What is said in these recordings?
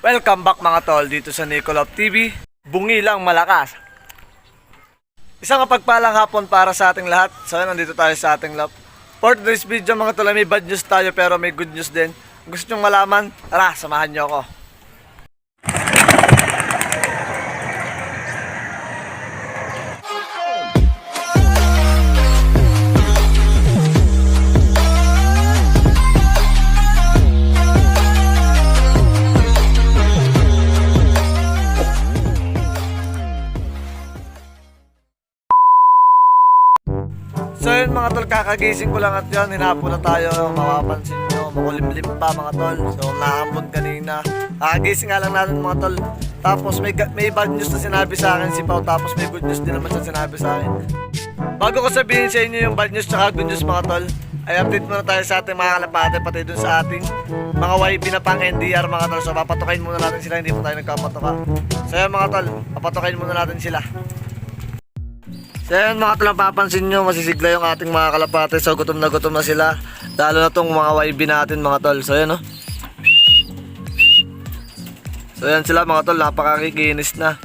Welcome back mga tol dito sa Nicolop TV. Bungi lang malakas. Isang mapagpalang hapon para sa ating lahat. So nandito tayo sa ating lab. For today's video mga tol, may bad news tayo pero may good news din. Kung gusto nyong malaman, tara samahan nyo ako. So yun mga tol, kakagising ko lang at yun, hinapo na tayo, mapapansin nyo, makulimlim pa mga tol. So naambon kanina, kakagising nga lang natin mga tol. Tapos may bad news na sinabi sa akin si Pao, tapos may good news din naman siya sinabi sa akin. Bago ko sabihin sa inyo yung bad news tsaka good news mga tol, ay update muna tayo sa ating mga kalapate, pati dun sa ating mga YB na pang NDR mga tol. So papatukain muna natin sila, hindi po tayo nagkapatuka. So yun mga tol, papatukain muna natin sila. So yun mga tol, papansin nyo, masisigla yung ating mga kalapate. So gutom na sila, lalo na tong mga YB natin mga tol. So yun So yan sila mga tol, napakakikinis na.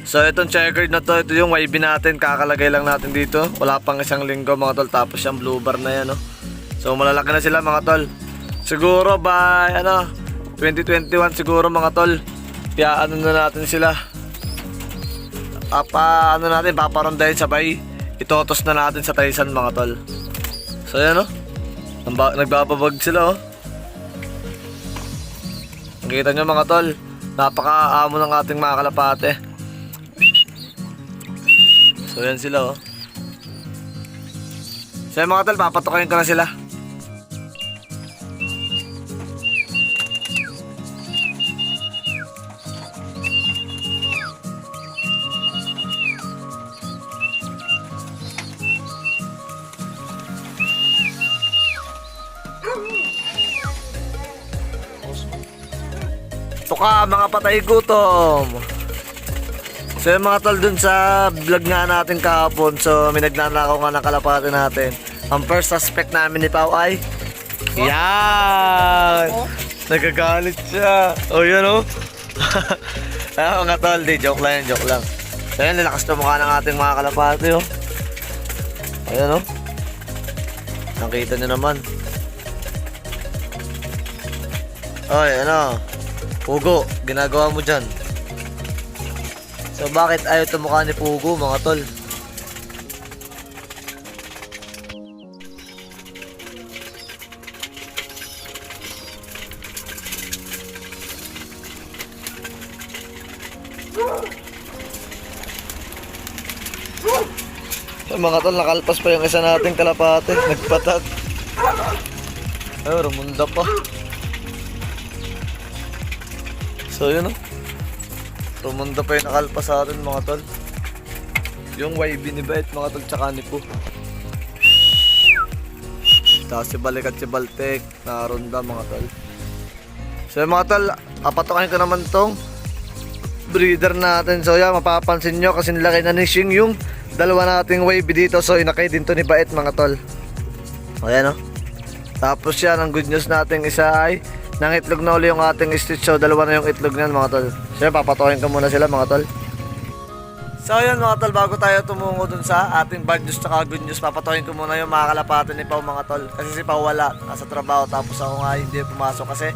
So itong checkered na to, ito yung YB natin, kakalagay lang natin dito. Wala pang isang linggo mga tol, tapos yung blue bar na yan So malalaki na sila mga tol. Siguro by 2021 siguro mga tol, kaya ano na natin sila, paparondahin sabay itotos na natin sa Taisan mga tol. So yan nagbababag sila Nakita nyo mga tol, napakaamo ng ating mga kalapate. So yan sila So yan mga tol, papatukayin ko na sila. Tuka mga patay gutom. So yung mga tol, dun sa vlog nga natin kahapon, so may nagnanakaw nga ng kalapate natin. Ang first suspect namin ni Pao ay yan! Nagagalit siya. Yan mga tol, di joke lang. So yan, nilakas na mukha ng ating mga kalapate Ayan nakita nyo naman. Pugo, ginagawa mo dyan. So bakit ayaw tumukha ni Pugo mga tol? So mga tol, nakalpas pa yung isa nating kalapate. Nagpatag. Ay, rumunda pa. So yun rumunda pa yung nakalpas sa atin mga tol. Yung YB ni Bait mga tol, tsaka ni Po. Tapos si Balik at si Baltek nakarunda mga tol. So yung mga tol, apatukain ko naman tong breeder natin. So yan, mapapansin nyo kasi nilagay na ni Shing yung dalawa nating YB dito. So inakay din to ni Bait mga tol. Ayan Tapos yan, ang good news natin isa ay nangitlog na uli yung ating stitch. So dalawa na yung itlog niyan mga tol. So papatukin ko muna sila mga tol. So yun mga tol, bago tayo tumungo dun sa ating bad news tsaka good news, papatukin ko muna yung mga kalapate ni Pao mga tol. Kasi si Pao wala, nasa trabaho, tapos ako nga hindi pumasok kasi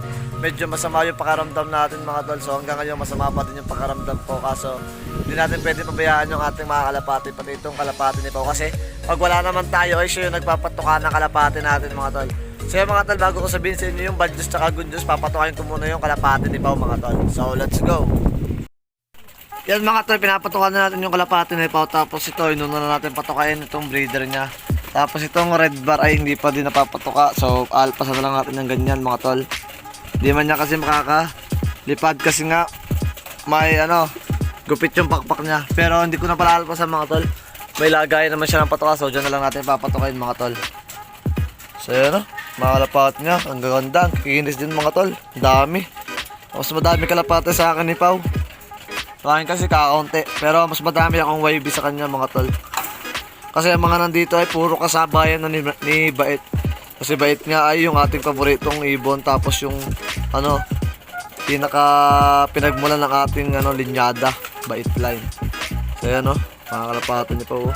medyo masama yung pakaramdam natin mga tol. So hanggang ngayon masama pa din yung pakaramdam ko, kaso hindi natin pwede pabayaan yung ating mga kalapate, pati itong kalapate ni Pao. Kasi pag wala naman tayo ay siya yung nagpapatuka ng kalapate natin mga tol. So yung mga tol, bago ko sabihin sa inyo yung bad news tsaka good news, papatukayin ko muna yung kalapate ni Pao mga tol. So let's go. Yan mga tol, pinapatukan na natin yung kalapate ni Pao. Tapos ito, inuna na natin patukain itong breeder niya. Tapos itong red bar ay hindi pa din napapatuka. So alpasan na lang natin ng ganyan mga tol. Hindi man niya kasi makakalipad kasi nga may gupit yung pakpak niya. Pero hindi ko na pala alpasan mga tol. May lagay naman siya ng patuka. So dyan na lang natin papatukain mga tol. So yan mga kalapate niya, ang gaganda, kikinis din mga tol. Dami. Mas madami kalapate sa akin ni Pao. Kain kasi kakaunti, pero mas madami akong YB sa kanya mga tol. Kasi ang mga nandito ay puro kasabayan na ni Bait. Kasi Bait nga ay yung ating paboritong ibon. Tapos yung pinagmulan ng ating linyada, bait line. So yan mga kalapati niyo po.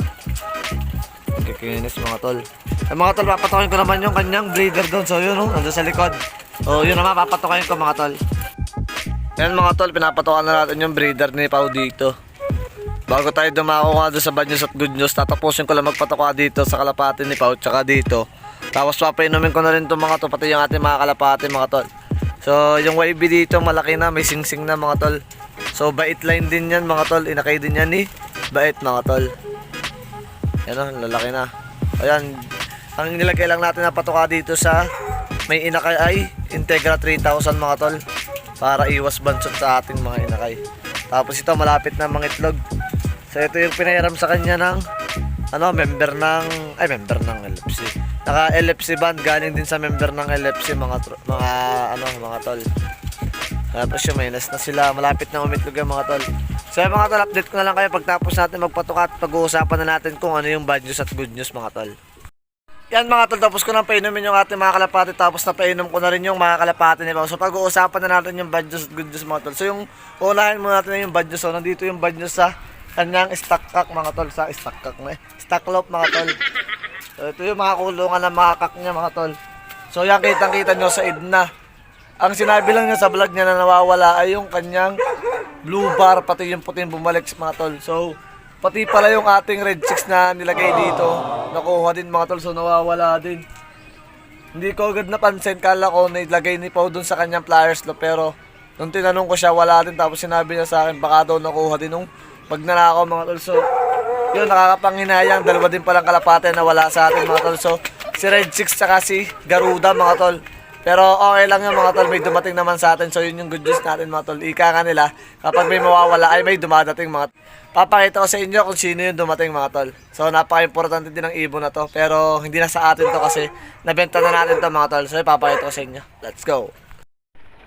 Kikinis mga tol. Mga tol, papatukin ko naman yung kanyang breeder doon. So yun nandun sa likod. So yun naman, papatukin ko mga tol. Yan mga tol, pinapatukan na natin yung breeder ni Pao dito. Bago tayo dumako nga doon sa bad news at good news, tatapusin ko lang magpatuka dito sa kalapati ni Pao, tsaka dito. Tapos papainumin ko na rin itong mga to, pati yung ating mga kalapati mga tol. So yung YB dito malaki na, may singsing na mga tol. So bait line din yan mga tol, inakay din yan ni bait mga tol. Yan lalaki na. Ayan, ang nilagay lang natin na patuka dito sa may inakay ay Integra 3000 mga tol, para iwas bansot sa ating mga inakay. Tapos ito malapit na mga itlog. So ito yung pinahiram sa kanya ng member ng LFC. Naka LFC band, galing din sa member ng LFC mga tol. Tapos yung minus na sila, malapit na umitlog yung mga tol. So mga tol, update ko na lang kayo pagtapos natin magpatuka at pag-uusapan na natin kung ano yung bad news at good news mga tol. Yan mga tol, tapos ko nang painumin yung ating mga kalapati, tapos na painom ko na rin yung mga kalapati ni Pao. So pag-uusapan na natin yung bad news at good news mga tol. So yung unahin muna natin yung bad news. So nandito yung bad news sa kanyang stock cock mga tol, sa stock cock na stock loop mga tol. So ito yung mga kulungan ng mga cock niya mga tol. So yan, kitang-kita nyo sa Edna. Ang sinabi lang niya sa vlog niya na nawawala ay yung kanyang blue bar, pati yung puting bumalik mga tol. So pati pala yung ating red chicks na nilagay dito, nakuha din mga tol, so nawawala din. Hindi ko agad napansin, kala ko nilagay ni Pao dun sa kanyang pliers lo, pero nung tinanong ko siya wala din, tapos sinabi niya sa akin baka daw nakuha din nung pag nanakaw mga tol. So yun, nakakapanghinayang, dalawa din palang kalapate na wala sa atin mga tol. So si red chicks tsaka si Garuda mga tol. Pero okay lang yung mga tol, may dumating naman sa atin. So yun yung good news natin mga tol. Ika nga nila, kapag may mawawala ay may dumadating mga tol. Papakita ko sa inyo kung sino yung dumating mga tol. So napaka-importante din ng ibon na to. Pero hindi na sa atin to kasi nabenta na natin to mga tol. So papakita ko sa inyo. Let's go.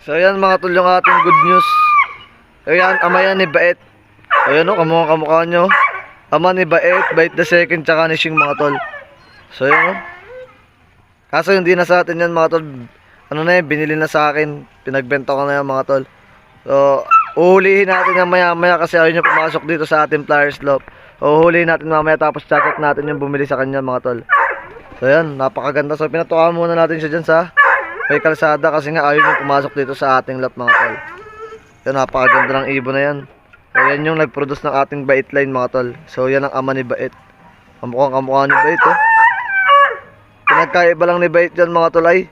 So yan mga tol, yung ating good news. Ayan, ama yan ni Bait. Ayan kamukha nyo. Ama ni Bait, Bait the second, tsaka ni Shing mga tol. So yan kaso hindi na sa atin yan mga tol. Binili na sa akin. Pinagbenta ko na yan mga tol. So, uhulihin natin yan maya kasi ayaw nyo pumasok dito sa ating pliers loop. Uhulihin natin mamaya, tapos chat natin yung bumili sa kanya mga tol. So yan, napakaganda. So pinatukan muna natin siya dyan sa may kalsada kasi nga ayaw nyo pumasok dito sa ating loop mga tol. Yan, napakaganda ng ibon na yan. So yan yung nag-produce ng ating bait line mga tol. So yan ang ama ni Bait. Kamukha ni Bait Pinagkaiba lang ni Bait dyan mga tol ay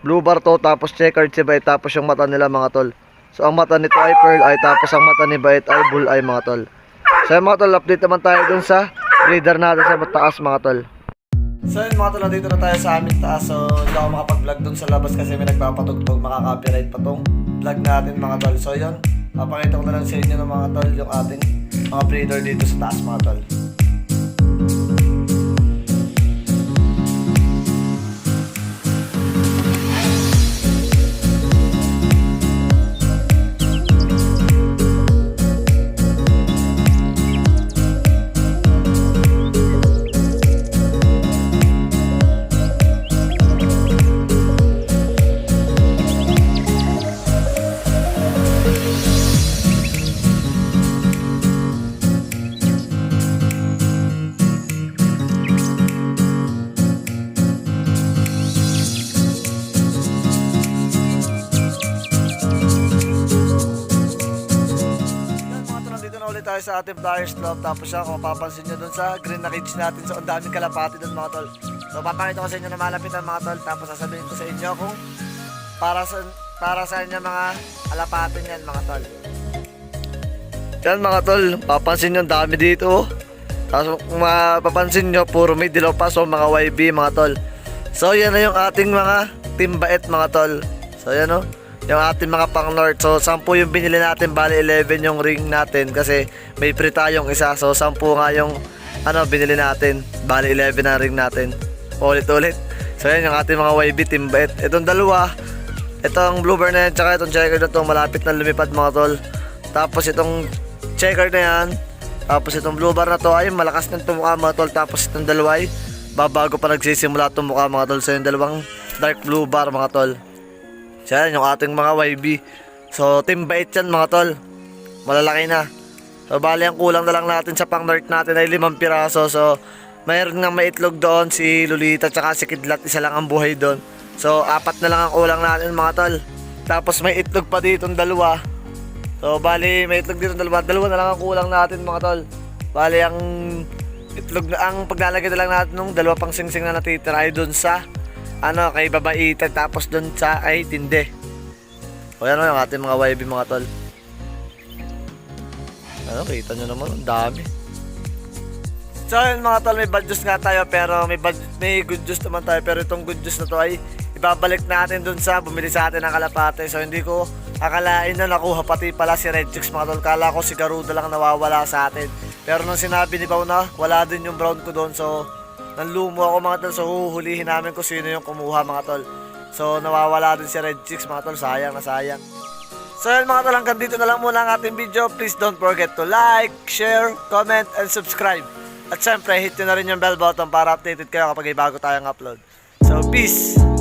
blue bar to, tapos checkered si Bait, tapos yung mata nila mga tol. So ang mata nito ay pearl eye, tapos ang mata ni Bait ay bull eye mga tol. So mga tol, update naman tayo dun sa breeder natin sa taas mga tol. So yun mga tol, dito na tayo sa aming taas. So hindi ako makapag-vlog dun sa labas kasi may nagpapatugtog, makaka-copyright pa tong vlog natin mga tol. So yun, papakita ko na lang sa inyo ng mga tol yung ating mga breeder dito sa taas mga tol. Tayo sa ating pliers loop, tapos siya kung mapapansin nyo dun sa green na cage natin, so ang daming kalapati dun mga tol. So papakita ko sa inyo na malapitan mga tol, tapos sasabihin ko sa inyo kung para sa inyo mga kalapati yan mga tol. Yan mga tol, papansin nyo ang dami dito. Tapos kung mapapansin nyo, puro may dilaw pa, so mga YB mga tol. So yan na yung ating mga team Bait mga tol. So yan yung ating mga pang north. So 10 yung binili natin, bali 11 yung ring natin kasi may free tayong isa. So 10 nga yung binili natin, bali 11 na ring natin. Ulit-ulit. So yan yung ating mga YB team Bait. Itong dalawa, itong bluebird na yan, tsaka itong checker na itong malapit na lumipad mga tol. Tapos itong checker na yan, tapos itong bluebird na to ay malakas ng tumukha mga tol. Tapos itong dalawa ay babago pa nagsisimula tumukha mga tol. So yung dalawang dark blue bar mga tol. So yan, yung ating mga YB. So team bait yan mga tol. Malalaki na. So bali ang kulang na lang natin sa pang north natin ay 5 piraso. So mayroon nga maitlog doon si Lolita tsaka si Kidlat, isa lang ang buhay doon. So 4 na lang ang kulang natin mga tol. Tapos may itlog pa dito 2. So bali may itlog dito 2 na lang ang kulang natin mga tol. Bali ang itlog na ang paglalagay na lang natin nung 2 pang singsing na natitira ay doon sa kay babaitan, tapos doon sa ay tinde. O yan yung ating mga YB mga tol. Kita nyo naman, ang dami. So yun mga tol, may bad news nga tayo pero may good news naman tayo. Pero itong good news na to ay ibabalik natin dun sa bumili sa atin ng kalapate. So hindi ko akalain na nakuha pati pala si Red Chicks mga tol. Kala ko si Garuda lang nawawala sa atin. Pero nung sinabi ni Pao na wala din yung brown ko doon, so nanlumo ako mga tol. So huhulihin namin kung sino yung kumuha mga tol. So nawawala din si Red Chicks mga tol, sayang na sayang. So yun mga tol, hanggang dito na lang muna ang ating video. Please don't forget to like, share, comment, and subscribe. At syempre hit nyo na rin yung bell button para updated kayo kapag may bago tayong upload. So peace!